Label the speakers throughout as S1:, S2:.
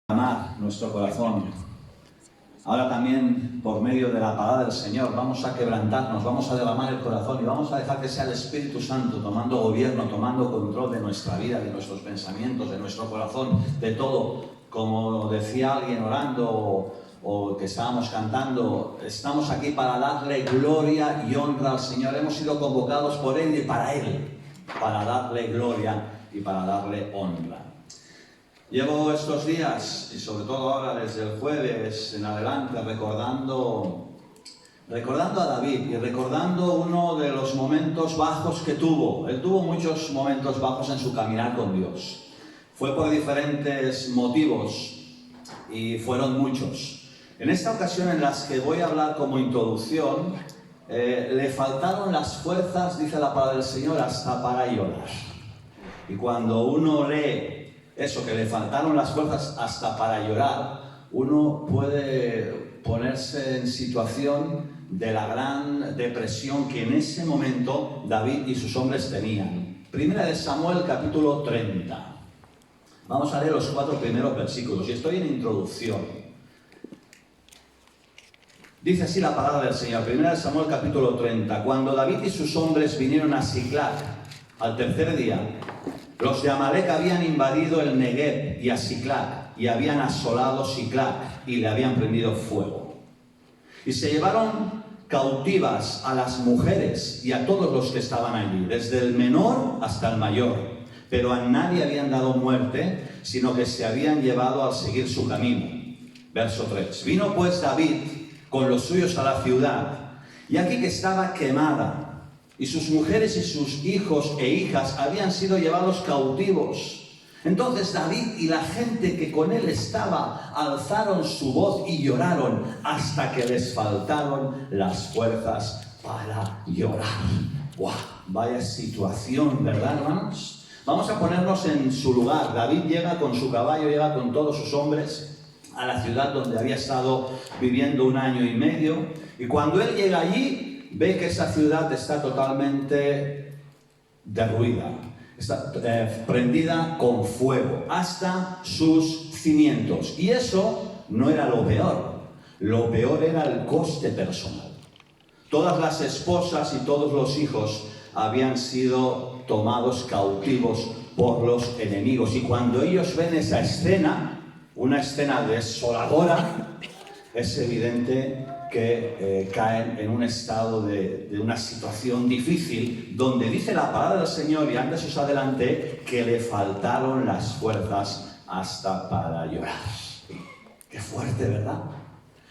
S1: Amar nuestro corazón. Ahora también, por medio de la palabra del Señor, vamos a quebrantarnos, vamos a derramar el corazón y vamos a dejar que sea el Espíritu Santo tomando gobierno, tomando control de nuestra vida, de nuestros pensamientos, de nuestro corazón, de todo. Como decía alguien orando o que estábamos cantando, estamos aquí para darle gloria y honra al Señor. Hemos sido convocados por Él y para Él, para darle gloria y para darle honra. Llevo estos días, y sobre todo ahora desde el jueves en adelante, recordando a David y recordando uno de los momentos bajos que tuvo. Él tuvo muchos momentos bajos en su caminar con Dios. Fue por diferentes motivos y fueron muchos. En esta ocasión en las que voy a hablar como introducción, le faltaron las fuerzas, dice la palabra del Señor, hasta para llorar. Y cuando uno lee eso, que le faltaron las fuerzas hasta para llorar, uno puede ponerse en situación de la gran depresión que en ese momento David y sus hombres tenían. Primera de Samuel, capítulo 30. Vamos a leer los 4 primeros versículos, y estoy en introducción. Dice así la palabra del Señor, Primera de Samuel, capítulo 30. Cuando David y sus hombres vinieron a Siclag al tercer día, los de Amalec habían invadido el Negev y a Siclag, y habían asolado Siclag, y le habían prendido fuego. Y se llevaron cautivas a las mujeres y a todos los que estaban allí, desde el menor hasta el mayor, pero a nadie habían dado muerte, sino que se habían llevado al seguir su camino. Verso 3. Vino pues David con los suyos a la ciudad, y aquí que estaba quemada, y sus mujeres y sus hijos e hijas habían sido llevados cautivos. Entonces David y la gente que con él estaba alzaron su voz y lloraron hasta que les faltaron las fuerzas para llorar. ¡Guau! Vaya situación, ¿verdad, hermanos? Vamos a ponernos en su lugar. David llega con su caballo, llega con todos sus hombres a la ciudad donde había estado viviendo 1 año y medio. Y cuando él llega allí, ve que esa ciudad está totalmente derruida, está prendida con fuego, hasta sus cimientos. Y eso no era lo peor era el coste personal. Todas las esposas y todos los hijos habían sido tomados cautivos por los enemigos. Y cuando ellos ven esa escena, una escena desoladora, es evidente que caen en un estado de una situación difícil, donde dice la palabra del Señor, y antes os adelanté, que le faltaron las fuerzas hasta para llorar. Qué fuerte, ¿verdad?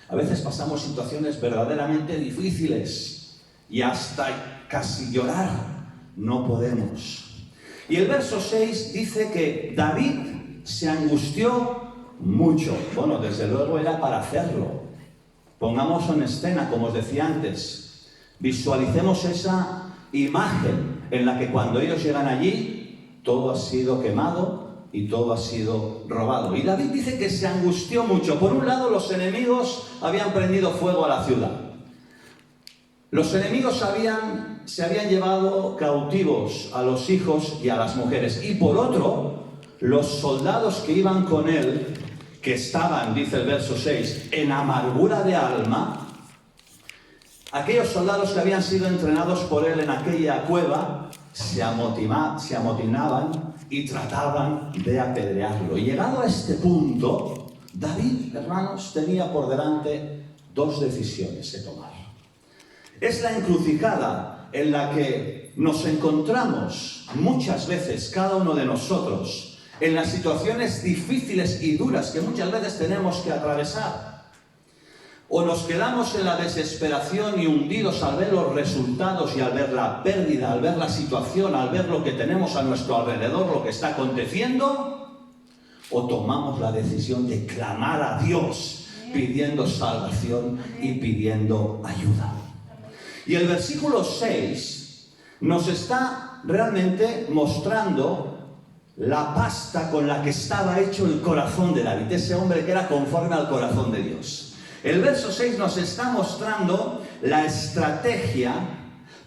S1: A veces pasamos situaciones verdaderamente difíciles y hasta casi llorar no podemos. Y el verso 6 dice que David se angustió mucho. Bueno, desde luego era para hacerlo. Pongamos en escena, como os decía antes, visualicemos esa imagen en la que cuando ellos llegan allí, todo ha sido quemado y todo ha sido robado. Y David dice que se angustió mucho. Por un lado, los enemigos habían prendido fuego a la ciudad. Los enemigos se habían llevado cautivos a los hijos y a las mujeres. Y por otro, los soldados que iban con él, que estaban, dice el verso 6, en amargura de alma, aquellos soldados que habían sido entrenados por él en aquella cueva, se amotinaban y trataban de apedrearlo. Y llegado a este punto, David, hermanos, tenía por delante 2 decisiones que tomar. Es la encrucijada en la que nos encontramos muchas veces, cada uno de nosotros, en las situaciones difíciles y duras que muchas veces tenemos que atravesar. O nos quedamos en la desesperación y hundidos al ver los resultados y al ver la pérdida, al ver la situación, al ver lo que tenemos a nuestro alrededor, lo que está aconteciendo, o tomamos la decisión de clamar a Dios pidiendo salvación y pidiendo ayuda. Y el versículo 6 nos está realmente mostrando la pasta con la que estaba hecho el corazón de David, ese hombre que era conforme al corazón de Dios. El verso 6 nos está mostrando la estrategia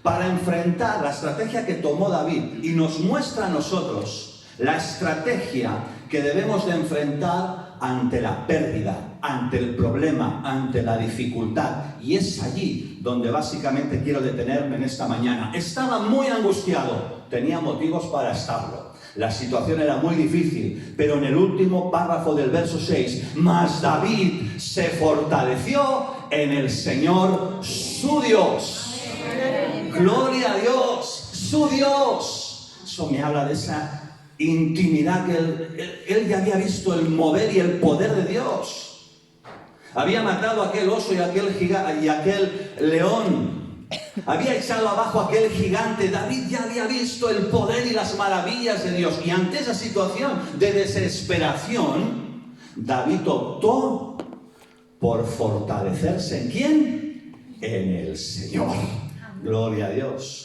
S1: para enfrentar, la estrategia que tomó David, y nos muestra a nosotros la estrategia que debemos de enfrentar ante la pérdida, ante el problema, ante la dificultad. Y es allí donde básicamente quiero detenerme en esta mañana. Estaba muy angustiado, tenía motivos para estarlo. La situación era muy difícil, pero en el último párrafo del verso 6, mas David se fortaleció en el Señor su Dios. Gloria a Dios, su Dios. Eso me habla de esa intimidad que él ya había visto el mover y el poder de Dios. Había matado a aquel oso y aquel león. Había echado abajo a aquel gigante. David ya había visto el poder y las maravillas de Dios. Y ante esa situación de desesperación, David optó por fortalecerse. ¿En quién? En el Señor. Gloria a Dios.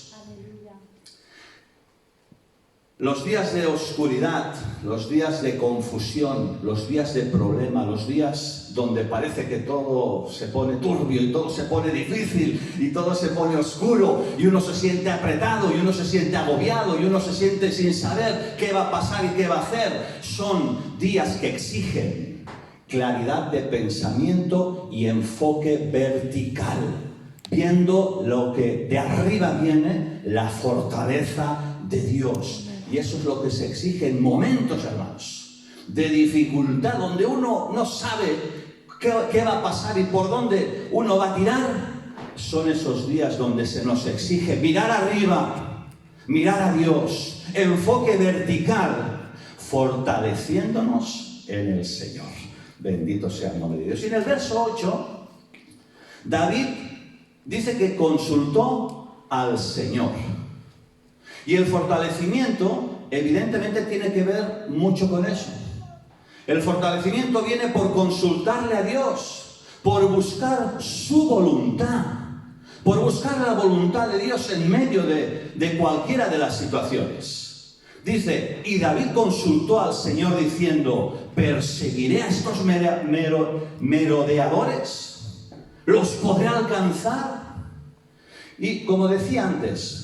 S1: Los días de oscuridad, los días de confusión, los días de problema, los días donde parece que todo se pone turbio y todo se pone difícil y todo se pone oscuro y uno se siente apretado y uno se siente agobiado y uno se siente sin saber qué va a pasar y qué va a hacer, son días que exigen claridad de pensamiento y enfoque vertical, viendo lo que de arriba viene, la fortaleza de Dios. Y eso es lo que se exige en momentos, hermanos, de dificultad, donde uno no sabe qué va a pasar y por dónde uno va a tirar. Son esos días donde se nos exige mirar arriba, mirar a Dios, enfoque vertical, fortaleciéndonos en el Señor. Bendito sea el nombre de Dios. Y en el verso 8, David dice que consultó al Señor. Y el fortalecimiento, evidentemente, tiene que ver mucho con eso. El fortalecimiento viene por consultarle a Dios, por buscar su voluntad, por buscar la voluntad de Dios en medio de cualquiera de las situaciones. Dice, y David consultó al Señor diciendo, ¿perseguiré a estos merodeadores? ¿Los podré alcanzar? Y como decía antes,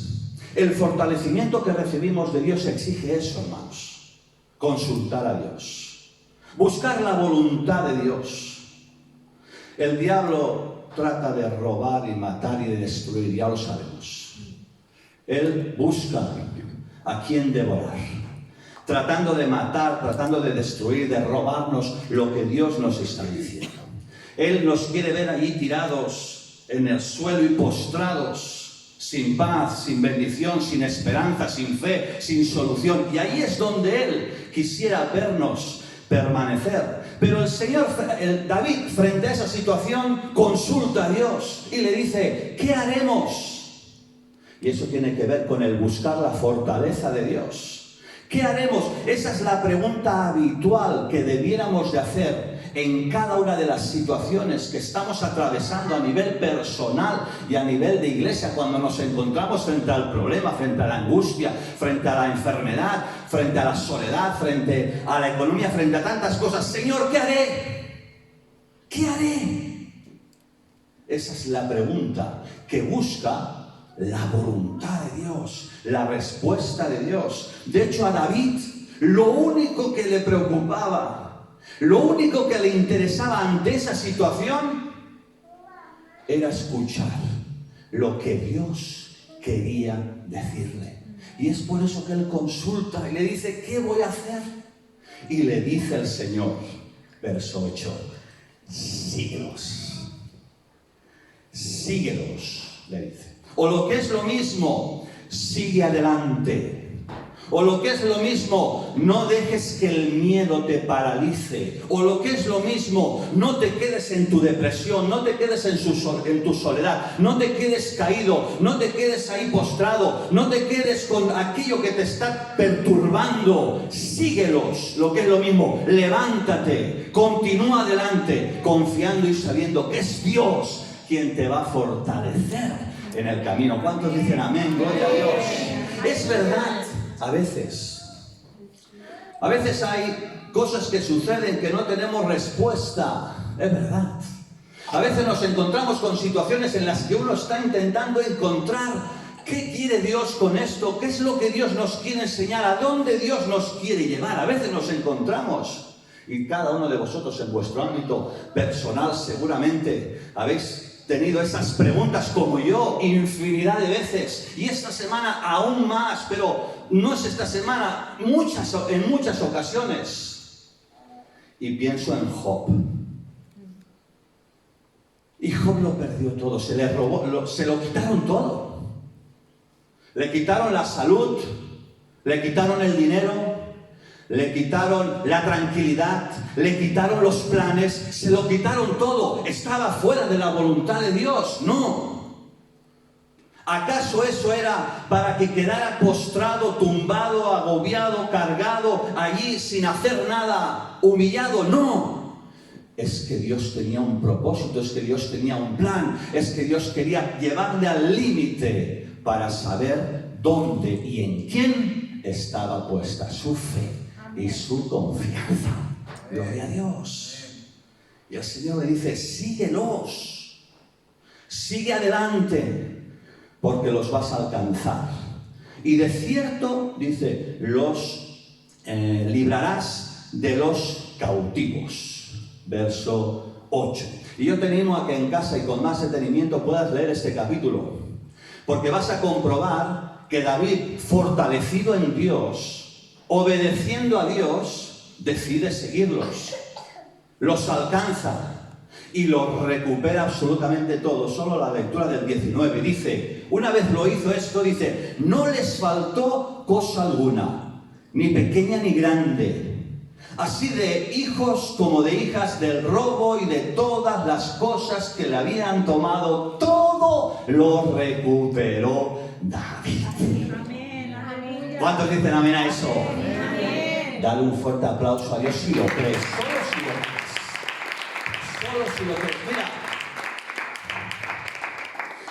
S1: el fortalecimiento que recibimos de Dios exige eso, hermanos. Consultar a Dios. Buscar la voluntad de Dios. El diablo trata de robar y matar y de destruir, ya lo sabemos. Él busca a quien devorar. Tratando de matar, tratando de destruir, de robarnos lo que Dios nos está diciendo. Él nos quiere ver allí tirados en el suelo y postrados, sin paz, sin bendición, sin esperanza, sin fe, sin solución. Y ahí es donde Él quisiera vernos permanecer. Pero David, frente a esa situación, consulta a Dios y le dice, ¿qué haremos? Y eso tiene que ver con el buscar la fortaleza de Dios. ¿Qué haremos? Esa es la pregunta habitual que debiéramos de hacer en cada una de las situaciones que estamos atravesando a nivel personal y a nivel de iglesia, cuando nos encontramos frente al problema, frente a la angustia, frente a la enfermedad, frente a la soledad, frente a la economía, frente a tantas cosas. Señor, ¿qué haré? ¿Qué haré? Esa es la pregunta que busca la voluntad de Dios, la respuesta de Dios. De hecho, a David lo único que le preocupaba, lo único que le interesaba ante esa situación era escuchar lo que Dios quería decirle. Y es por eso que él consulta y le dice, ¿qué voy a hacer? Y le dice el Señor, verso 8, síguelos. Síguelos, le dice. O lo que es lo mismo, sigue adelante. O lo que es lo mismo, no dejes que el miedo te paralice. O lo que es lo mismo, no te quedes en tu depresión, no te quedes en tu soledad, no te quedes caído, no te quedes ahí postrado, no te quedes con aquello que te está perturbando. Síguelos, lo que es lo mismo, levántate, continúa adelante, confiando y sabiendo que es Dios quien te va a fortalecer en el camino. ¿Cuántos dicen amén? Gloria a Dios. Es verdad. A veces hay cosas que suceden que no tenemos respuesta. Es verdad. A veces nos encontramos con situaciones en las que uno está intentando encontrar qué quiere Dios con esto, qué es lo que Dios nos quiere enseñar, a dónde Dios nos quiere llevar. A veces nos encontramos Y cada uno de vosotros en vuestro ámbito personal seguramente habéis tenido esas preguntas como yo infinidad de veces. Y esta semana aún más, pero no es esta semana, en muchas ocasiones. Y pienso en Job. Y Job lo perdió todo, se le robó, se lo quitaron todo. Le quitaron la salud, le quitaron el dinero, le quitaron la tranquilidad, le quitaron los planes, se lo quitaron todo. ¿Estaba fuera de la voluntad de Dios? No. ¿Acaso eso era para que quedara postrado, tumbado, agobiado, cargado, allí sin hacer nada, humillado? No. Es que Dios tenía un propósito, es que Dios tenía un plan, es que Dios quería llevarle al límite para saber dónde y en quién estaba puesta su fe y su confianza. Gloria a Dios. Y el Señor le dice, síguelos, sigue adelante, porque los vas a alcanzar. Y de cierto, dice, los librarás de los cautivos. Verso 8. Y yo te animo a que en casa y con más detenimiento puedas leer este capítulo, porque vas a comprobar que David, fortalecido en Dios, obedeciendo a Dios, decide seguirlos, los alcanza y los recupera absolutamente todos. Solo la lectura del 19 dice, una vez lo hizo esto, dice, no les faltó cosa alguna, ni pequeña ni grande, así de hijos como de hijas, del robo y de todas las cosas que le habían tomado, todo lo recuperó David. Amén. ¿Cuántos dicen amén a eso? Amén. Dale un fuerte aplauso a Dios si lo crees. Solo si lo crees. Solo si lo crees.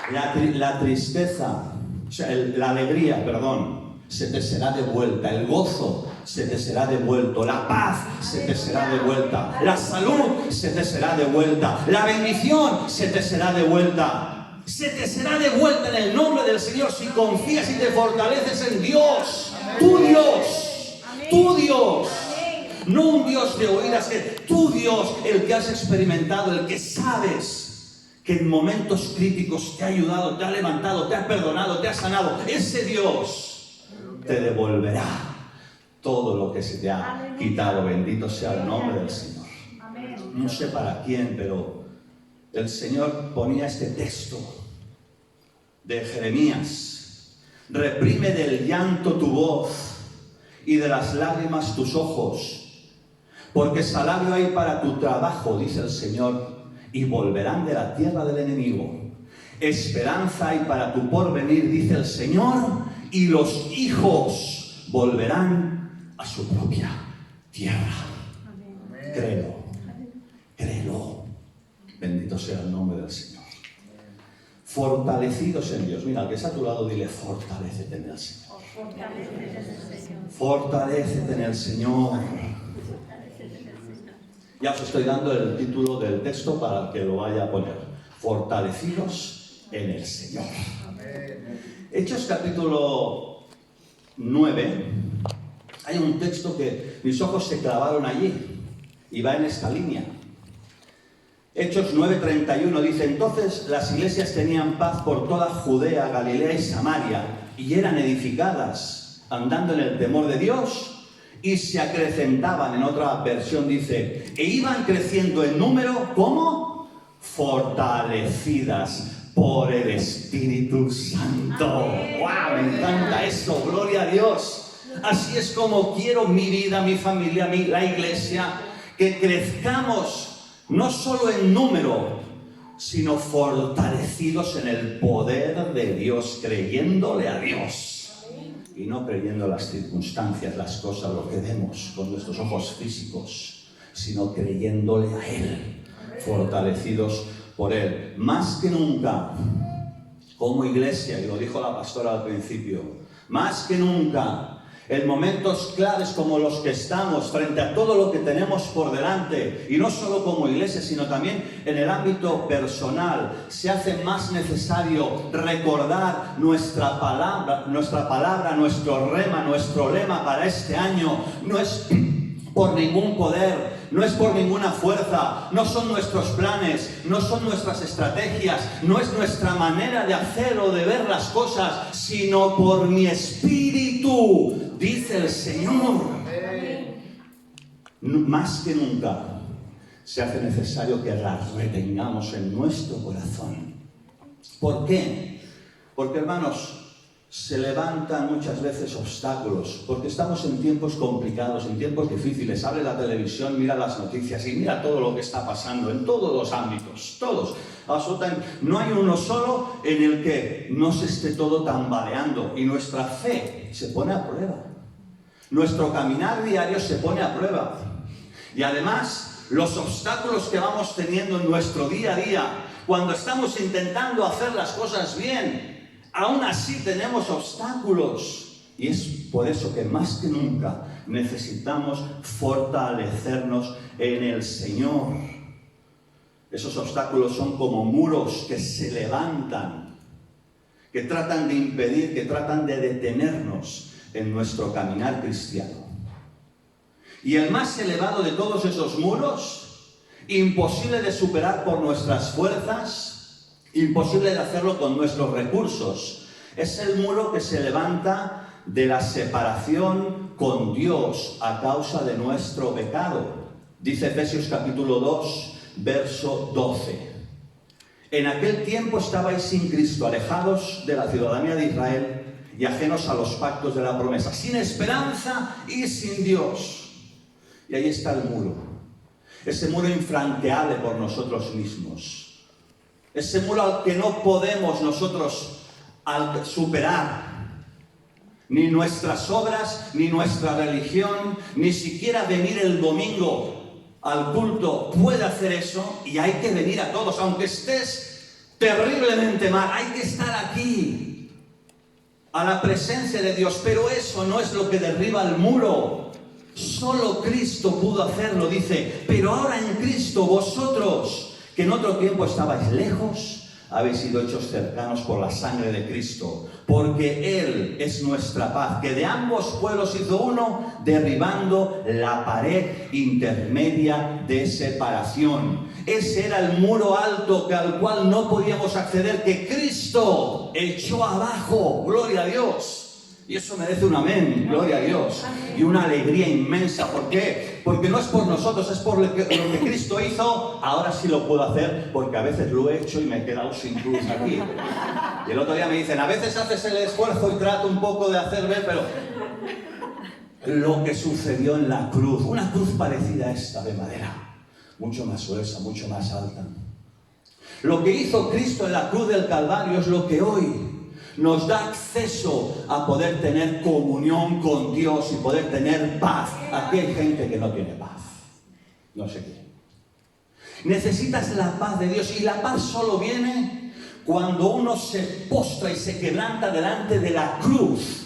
S1: Mira, la tristeza, o sea, la alegría, perdón, se te será devuelta. El gozo se te será devuelto, la paz se te será devuelta, la salud se te será devuelta, la bendición se te será devuelta, se te será devuelta en el nombre del Señor si confías y te fortaleces en Dios, tu Dios, tu Dios, no un Dios de oídas, tu Dios, el que has experimentado, el que sabes que en momentos críticos te ha ayudado, te ha levantado, te ha perdonado, te ha sanado, ese Dios te devolverá todo lo que se te ha quitado. Bendito sea el nombre del Señor. No sé para quién, pero el Señor ponía este texto de Jeremías. Reprime del llanto tu voz y de las lágrimas tus ojos, porque salario hay para tu trabajo, dice el Señor, y volverán de la tierra del enemigo. Esperanza hay para tu porvenir, dice el Señor, y los hijos volverán a su propia tierra. Amén. Créelo, créelo. Bendito sea el nombre del Señor. Fortalecidos en Dios. Mira, al que está a tu lado, dile, fortalécete en el Señor. Fortalécete en el Señor. Ya os estoy dando el título del texto para que lo vaya a poner. Fortalecidos en el Señor. Hechos capítulo 9. Hay un texto que mis ojos se clavaron allí y va en esta línea. Hechos 9:31 dice, entonces las iglesias tenían paz por toda Judea, Galilea y Samaria, y eran edificadas, andando en el temor de Dios, y se acrecentaban. En otra versión dice, e iban creciendo en número, ¿cómo? Fortalecidas por el Espíritu Santo. ¡Wow! Me encanta eso, gloria a Dios. Así es como quiero mi vida, mi familia, la iglesia, que crezcamos no solo en número, sino fortalecidos en el poder de Dios, creyéndole a Dios y no creyendo las circunstancias, las cosas, lo que vemos con nuestros ojos físicos, sino creyéndole a Él, fortalecidos por Él. Más que nunca, como iglesia, y lo dijo la pastora al principio, más que nunca, en momentos claves como los que estamos, frente a todo lo que tenemos por delante, y no solo como iglesia, sino también en el ámbito personal, se hace más necesario recordar nuestra palabra, nuestro rema, nuestro lema para este año. No es por ningún poder no es por ninguna fuerza, no son nuestros planes, no son nuestras estrategias, no es nuestra manera de hacer o de ver las cosas, sino por mi espíritu, dice el Señor. Más que nunca se hace necesario que las retengamos en nuestro corazón. ¿Por qué? Porque, hermanos, se levantan muchas veces obstáculos, porque estamos en tiempos complicados, en tiempos difíciles. Abre la televisión, mira las noticias y mira todo lo que está pasando en todos los ámbitos, todos. Absolutamente. No hay uno solo en el que no se esté todo tambaleando y nuestra fe se pone a prueba. Nuestro caminar diario se pone a prueba. Y además, los obstáculos que vamos teniendo en nuestro día a día, cuando estamos intentando hacer las cosas bien, aún así tenemos obstáculos. Y es por eso que más que nunca necesitamos fortalecernos en el Señor. Esos obstáculos son como muros que se levantan, que tratan de impedir, que tratan de detenernos en nuestro caminar cristiano. Y el más elevado de todos esos muros, imposible de superar por nuestras fuerzas, imposible de hacerlo con nuestros recursos, es el muro que se levanta de la separación con Dios a causa de nuestro pecado. Dice Efesios capítulo 2, verso 12. En aquel tiempo estabais sin Cristo, alejados de la ciudadanía de Israel y ajenos a los pactos de la promesa, sin esperanza y sin Dios. Y ahí está el muro, ese muro infranqueable por nosotros mismos, ese muro al que no podemos nosotros superar, ni nuestras obras, ni nuestra religión, ni siquiera venir el domingo al culto puede hacer eso, y hay que venir a todos, aunque estés terriblemente mal, hay que estar aquí, a la presencia de Dios, pero eso no es lo que derriba el muro. Solo Cristo pudo hacerlo, dice, pero ahora en Cristo vosotros, que en otro tiempo estabais lejos, habéis sido hechos cercanos por la sangre de Cristo, porque Él es nuestra paz, que de ambos pueblos hizo uno, derribando la pared intermedia de separación. Ese era el muro alto al cual no podíamos acceder, que Cristo echó abajo. Gloria a Dios. Y eso merece un amén, gloria a Dios, y una alegría inmensa. ¿Por qué? Porque no es por nosotros, es por lo que Cristo hizo. Ahora sí lo puedo hacer, porque a veces lo he hecho y me he quedado sin cruz aquí. Y el otro día me dicen, a veces haces el esfuerzo y trato un poco de hacer ver, pero lo que sucedió en la cruz, una cruz parecida a esta de madera, mucho más gruesa, mucho más alta. Lo que hizo Cristo en la cruz del Calvario es lo que hoy nos da acceso a poder tener comunión con Dios y poder tener paz. Aquí hay gente que no tiene paz. No sé qué. Necesitas la paz de Dios, y la paz solo viene cuando uno se postra y se quebranta delante de la cruz.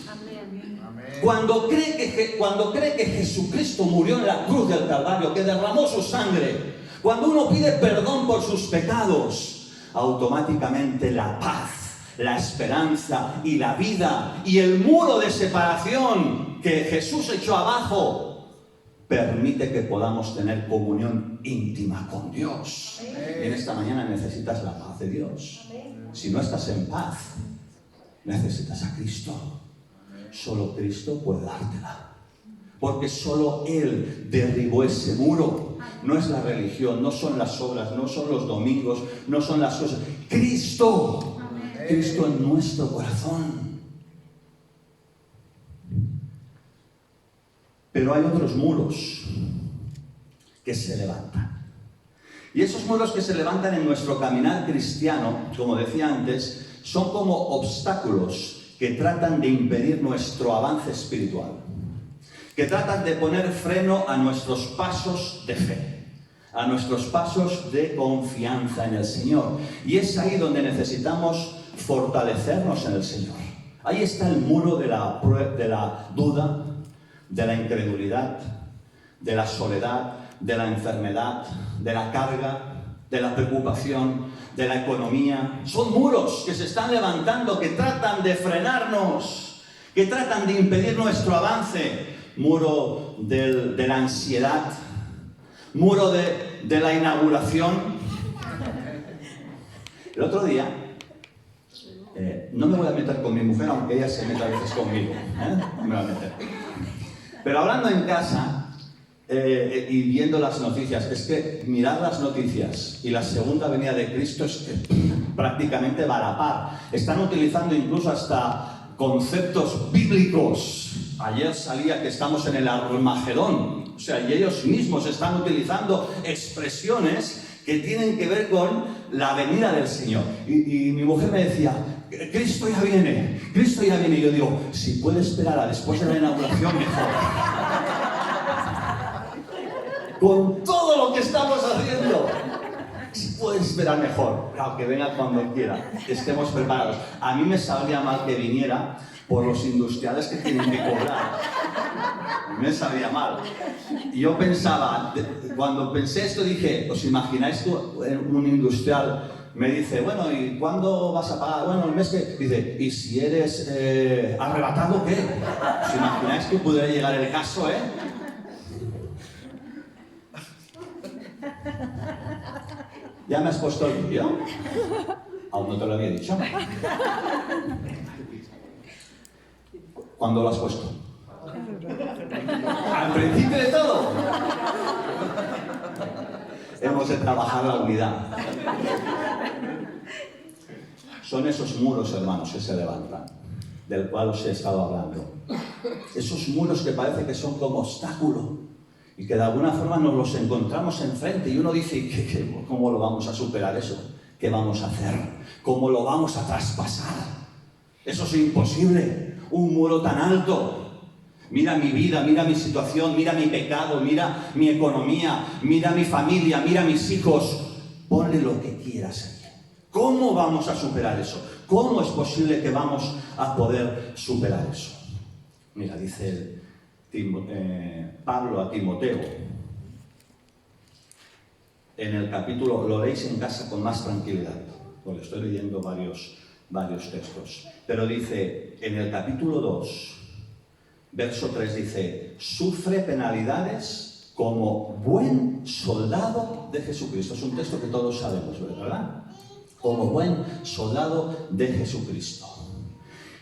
S1: Cuando cree que Jesucristo murió en la cruz del Calvario, que derramó su sangre, cuando uno pide perdón por sus pecados, automáticamente la paz, la esperanza y la vida y el muro de separación que Jesús echó abajo permite que podamos tener comunión íntima con Dios. Y en esta mañana necesitas la paz de Dios. Si no estás en paz, necesitas a Cristo. Solo Cristo puede dártela, porque solo Él derribó ese muro. No es la religión, no son las obras, no son los domingos, no son las cosas. Cristo en nuestro corazón. Pero hay otros muros que se levantan. Y esos muros que se levantan en nuestro caminar cristiano, como decía antes, son como obstáculos que tratan de impedir nuestro avance espiritual, que tratan de poner freno a nuestros pasos de fe, a nuestros pasos de confianza en el Señor. Y es ahí donde necesitamos fortalecernos en el Señor. Ahí está el muro de la duda, de la incredulidad, de la soledad, de la enfermedad, de la carga, de la preocupación, de la economía. Son muros que se están levantando, que tratan de frenarnos, que tratan de impedir nuestro avance. Muro de la ansiedad, muro de la inauguración. El otro día, no me voy a meter con mi mujer, aunque ella se meta a veces conmigo, no me voy a meter. Pero hablando en casa y viendo las noticias, es que mirar las noticias y la segunda venida de Cristo es prácticamente va a la par. Están utilizando incluso hasta conceptos bíblicos. Ayer salía que estamos en el Armagedón, o sea, y ellos mismos están utilizando expresiones que tienen que ver con la venida del Señor. Y mi mujer me decía, Cristo ya viene, Cristo ya viene. Y yo digo, si puede esperar a después de la inauguración, mejor. Con todo lo que estamos haciendo, si puede esperar mejor, claro, que venga cuando quiera, que estemos preparados. A mí me sabría mal que viniera por los industriales que tienen que cobrar. Me sabía mal. Y yo pensaba, cuando pensé esto dije, ¿os imagináis tú, un industrial me dice, bueno, ¿y cuándo vas a pagar? Bueno, el mes que... Dice, ¿y si eres arrebatado, qué? ¿Os imagináis que pudiera llegar el caso, ¿Ya me has puesto el vídeo? Aún no te lo había dicho. ¿Cuándo lo has puesto? Al principio de todo. Hemos de trabajar la unidad. Son esos muros, hermanos, que se levantan, del cual os he estado hablando. Esos muros que parece que son como obstáculo y que de alguna forma nos los encontramos enfrente y uno dice, ¿cómo lo vamos a superar eso? ¿Qué vamos a hacer? ¿Cómo lo vamos a traspasar? Eso es imposible. Un muro tan alto. Mira mi vida, mira mi situación, mira mi pecado, mira mi economía, mira mi familia, mira mis hijos. Ponle lo que quieras aquí. ¿Cómo vamos a superar eso? ¿Cómo es posible que vamos a poder superar eso? Mira, dice Pablo a Timoteo. En el capítulo, lo leéis en casa con más tranquilidad, porque estoy leyendo varios textos. Pero dice, en el capítulo 2, verso 3 dice, sufre penalidades como buen soldado de Jesucristo. Es un texto que todos sabemos, ¿verdad? Como buen soldado de Jesucristo.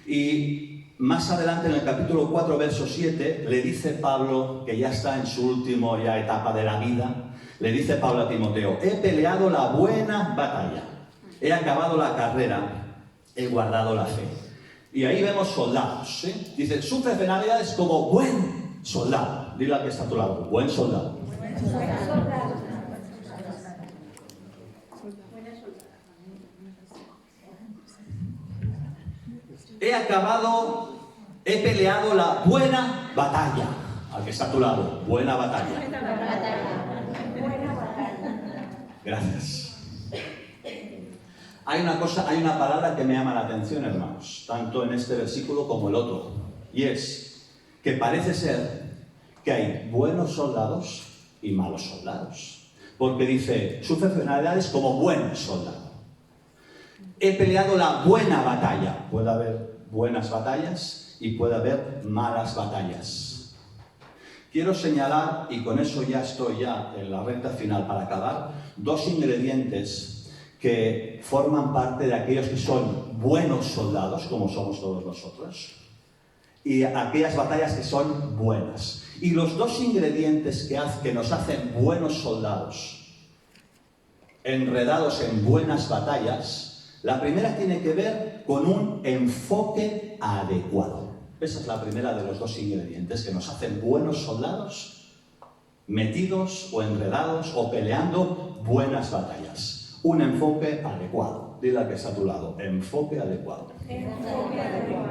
S1: Y más adelante en el capítulo 4, verso 7, le dice Pablo, que ya está en su última etapa de la vida, le dice Pablo a Timoteo, he peleado la buena batalla, he acabado la carrera, he guardado la fe. Y ahí vemos soldados, ¿sí? Dice, sufre penalidades como buen soldado. Dile al que está a tu lado, buen soldado. He peleado la buena batalla. Al que está a tu lado, buena batalla. Gracias. Hay una palabra que me llama la atención, hermanos, tanto en este versículo como el otro, y es que parece ser que hay buenos soldados y malos soldados, porque dice, sufre penalidades como buen soldado. He peleado la buena batalla. Puede haber buenas batallas y puede haber malas batallas. Quiero señalar, y con eso ya estoy en la recta final para acabar, dos ingredientes que forman parte de aquellos que son buenos soldados, como somos todos nosotros, y aquellas batallas que son buenas. Y los dos ingredientes que nos hacen buenos soldados, enredados en buenas batallas, la primera tiene que ver con un enfoque adecuado. Esa es la primera de los dos ingredientes que nos hacen buenos soldados, metidos o enredados o peleando buenas batallas. Un enfoque adecuado. Dile al que está a tu lado, enfoque adecuado. Enfoque adecuado.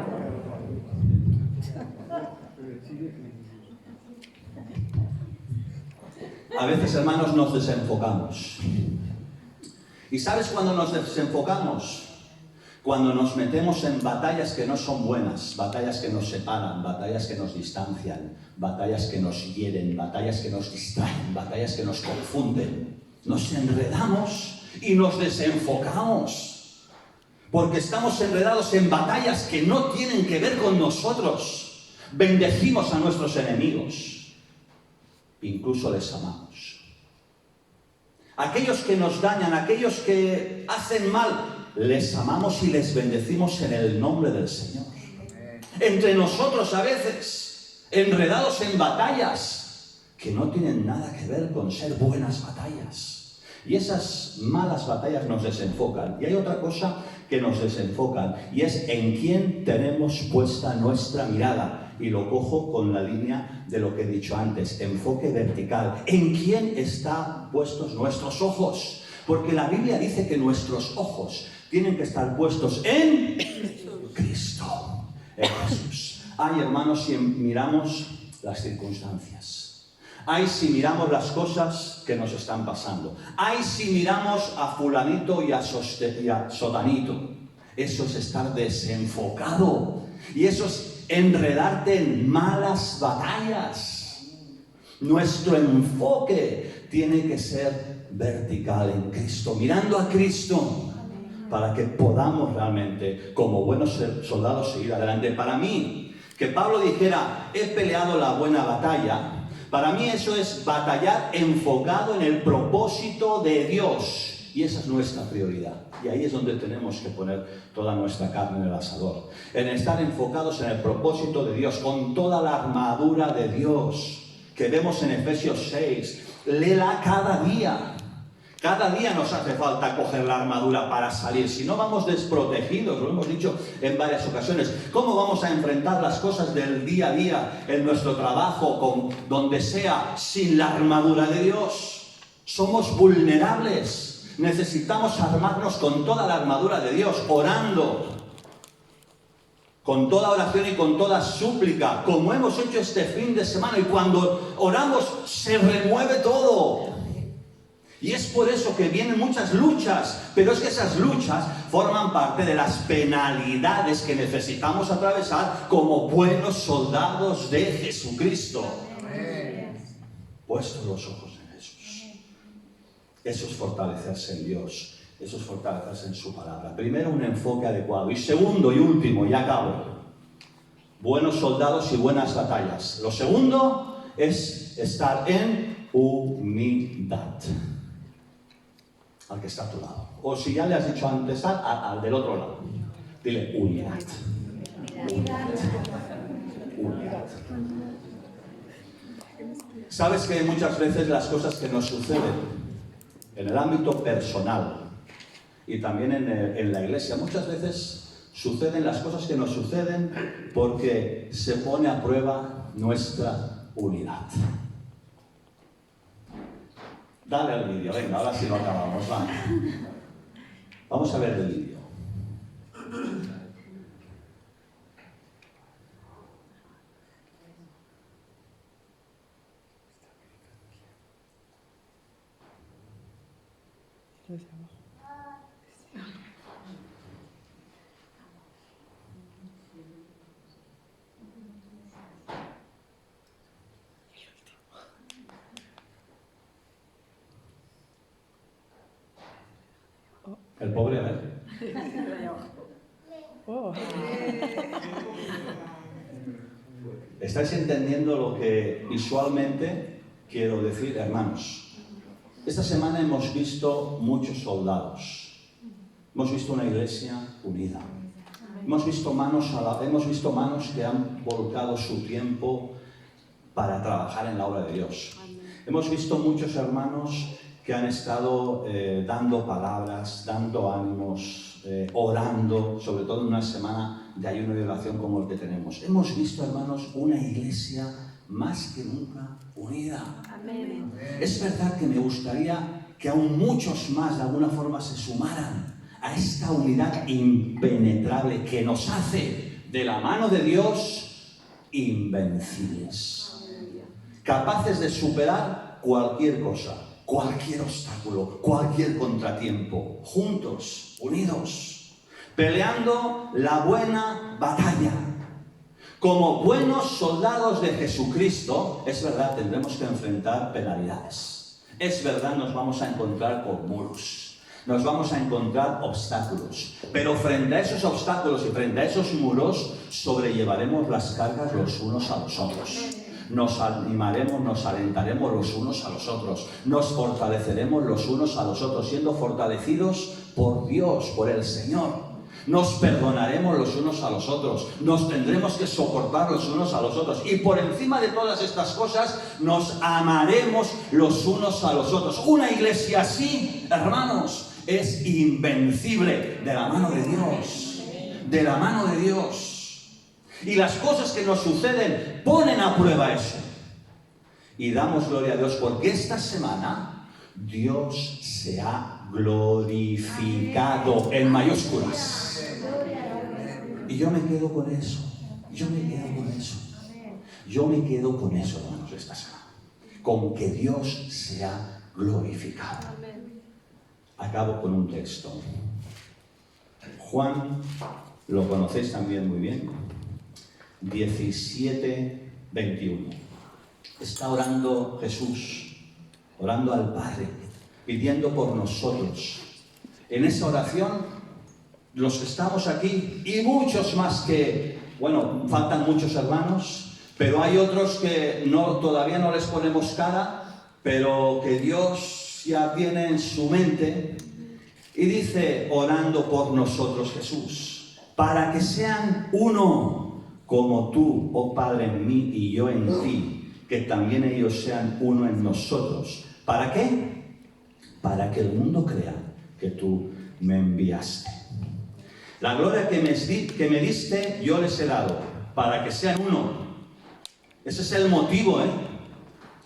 S1: A veces, hermanos, nos desenfocamos. ¿Y sabes cuándo nos desenfocamos? Cuando nos metemos en batallas que no son buenas, batallas que nos separan, batallas que nos distancian, batallas que nos hieren, batallas que nos distraen, batallas que nos confunden. Nos enredamos y nos desenfocamos, porque estamos enredados en batallas que no tienen que ver con nosotros. Bendecimos a nuestros enemigos, incluso les amamos. Aquellos que nos dañan, aquellos que hacen mal, les amamos y les bendecimos en el nombre del Señor. Entre nosotros a veces, enredados en batallas que no tienen nada que ver con ser buenas batallas. Y esas malas batallas nos desenfocan. Y hay otra cosa que nos desenfocan, y es en quién tenemos puesta nuestra mirada. Y lo cojo con la línea de lo que he dicho antes, enfoque vertical. ¿En quién están puestos nuestros ojos? Porque la Biblia dice que nuestros ojos tienen que estar puestos en Cristo, en Jesús. Ay, hermanos, si miramos las circunstancias. Ay, si miramos las cosas que nos están pasando. Ay, si miramos a fulanito y a sotanito. Eso es estar desenfocado. Y eso es enredarte en malas batallas. Nuestro enfoque tiene que ser vertical en Cristo, mirando a Cristo, para que podamos realmente, como buenos soldados, seguir adelante. Para mí, que Pablo dijera, he peleado la buena batalla, para mí eso es batallar enfocado en el propósito de Dios. Y esa es nuestra prioridad. Y ahí es donde tenemos que poner toda nuestra carne en el asador. En estar enfocados en el propósito de Dios, con toda la armadura de Dios que vemos en Efesios 6. Léela cada día. Cada día nos hace falta coger la armadura para salir. Si no, vamos desprotegidos, lo hemos dicho en varias ocasiones. ¿Cómo vamos a enfrentar las cosas del día a día en nuestro trabajo, donde sea, sin la armadura de Dios? Somos vulnerables. Necesitamos armarnos con toda la armadura de Dios, orando, con toda oración y con toda súplica, como hemos hecho este fin de semana. Y cuando oramos, se remueve todo. Y es por eso que vienen muchas luchas, pero es que esas luchas forman parte de las penalidades que necesitamos atravesar como buenos soldados de Jesucristo. Puestos los ojos en Jesús. Eso es fortalecerse en Dios, eso es fortalecerse en su palabra. Primero, un enfoque adecuado. Y segundo y último, y acabo, buenos soldados y buenas batallas. Lo segundo es estar en humildad. Al que está a tu lado. O si ya le has dicho antes al del otro lado. Dile, humildad. Humildad. Sabes que muchas veces las cosas que nos suceden en el ámbito personal y también en la iglesia, muchas veces suceden las cosas que nos suceden porque se pone a prueba nuestra unidad. Dale al vídeo, venga, ahora sí lo acabamos, vamos. Vamos a ver el vídeo. El pobre, a ver. ¿Estáis entendiendo lo que visualmente quiero decir, hermanos? Esta semana hemos visto muchos soldados. Hemos visto una iglesia unida. Hemos visto manos que han volcado su tiempo para trabajar en la obra de Dios. Hemos visto muchos hermanos que han estado dando palabras, dando ánimos, orando, sobre todo en una semana de ayuno y oración como el que tenemos. Hemos visto, hermanos, una iglesia más que nunca unida. Amén. Es verdad que me gustaría que aún muchos más de alguna forma se sumaran a esta unidad impenetrable que nos hace, de la mano de Dios, invencibles. Capaces de superar cualquier cosa, cualquier obstáculo, cualquier contratiempo, juntos, unidos, peleando la buena batalla. Como buenos soldados de Jesucristo, es verdad, tendremos que enfrentar penalidades. Es verdad, nos vamos a encontrar con muros, nos vamos a encontrar obstáculos. Pero frente a esos obstáculos y frente a esos muros, sobrellevaremos las cargas los unos a los otros. nos animaremos, nos alentaremos los unos a los otros, nos fortaleceremos los unos a los otros, siendo fortalecidos por Dios, por el Señor. Nos perdonaremos los unos a los otros, nos tendremos que soportar los unos a los otros y por encima de todas estas cosas nos amaremos los unos a los otros. Una iglesia así, hermanos, es invencible de la mano de Dios, de la mano de Dios. Y las cosas que nos suceden ponen a prueba eso. Y damos gloria a Dios porque esta semana Dios se ha glorificado en mayúsculas. Y yo me quedo con eso. Yo me quedo con eso, hermanos, esta semana. Con que Dios se ha glorificado. Acabo con un texto. Juan, lo conocéis también muy bien. 17:21. Está orando Jesús, orando al Padre, pidiendo por nosotros. En esa oración, los que estamos aquí y muchos más que, faltan muchos hermanos, pero hay otros que todavía no les ponemos cara, pero que Dios ya tiene en su mente y dice, orando por nosotros Jesús, para que sean uno, como tú, oh Padre, en mí y yo en ti, que también ellos sean uno en nosotros. ¿Para qué? Para que el mundo crea que tú me enviaste. La gloria que me diste, yo les he dado, para que sean uno. Ese es el motivo,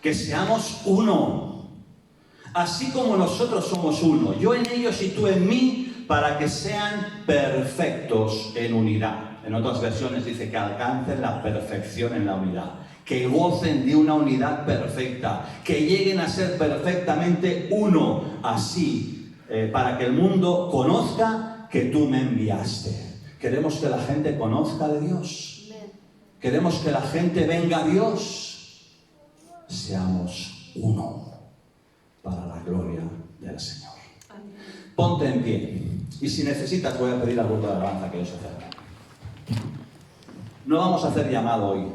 S1: que seamos uno. Así como nosotros somos uno, yo en ellos y tú en mí, para que sean perfectos en unidad. En otras versiones dice que alcancen la perfección en la unidad. Que gocen de una unidad perfecta, que lleguen a ser perfectamente uno, así, para que el mundo conozca que tú me enviaste. Queremos que la gente conozca de Dios. Queremos que la gente venga a Dios. Seamos uno para la gloria del Señor. Ponte en pie. Y si necesitas, voy a pedir al grupo de alabanza que os acerque. No vamos a hacer llamado hoy.